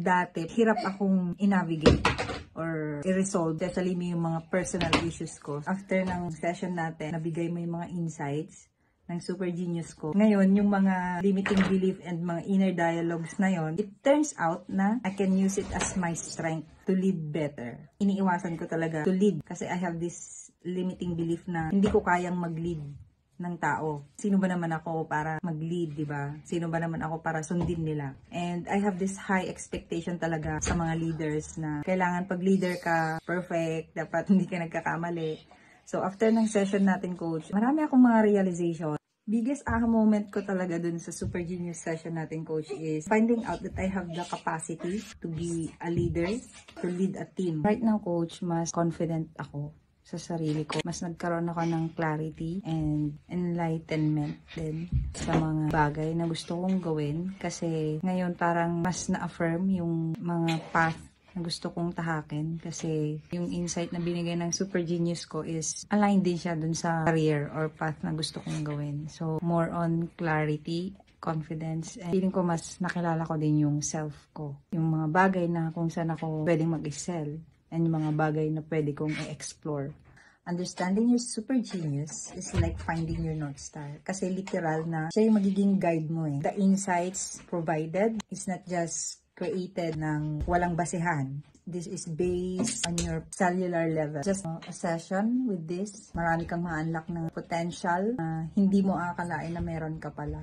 dati, hirap akong i-navigate or i-resolve, especially yung mga personal issues ko. After ng session natin, nabigay mo yung mga insights ng Super Genius ko. Ngayon, yung mga limiting belief and mga inner dialogues na yon, it turns out na I can use it as my strength to lead better. Iniiwasan ko talaga to lead kasi I have this limiting belief na hindi ko kayang mag-lead ng tao. Sino ba naman ako para mag-lead, di ba? Sino ba naman ako para sundin nila? And I have this high expectation talaga sa mga leaders na kailangan pag leader ka, perfect, dapat hindi ka nagkakamali. So after ng session natin, coach, marami akong mga realization. Biggest aha moment ko talaga dun sa Super Genius session natin, coach, is finding out that I have the capacity to be a leader, to lead a team. Right now, coach, mas confident ako sa sarili ko. Mas nagkaroon ako ng clarity and enlightenment din sa mga bagay na gusto kong gawin. Kasi ngayon parang mas na-affirm yung mga path na gusto kong tahakin. Kasi yung insight na binigay ng Super Genius ko is aligned din siya dun sa career or path na gusto kong gawin. So, more on clarity, confidence, and feeling ko mas nakilala ko din yung self ko. Yung mga bagay na kung saan ako pwedeng mag-excel and yung mga bagay na pwede kong i-explore. Understanding your super genius is like finding your North Star. Kasi literal na siya yung magiging guide mo eh. The insights provided is not just created ng walang basehan. This is based on your cellular level. Just a session with this, marami kang ma-unlock ng potential na hindi mo akalain na meron ka pala.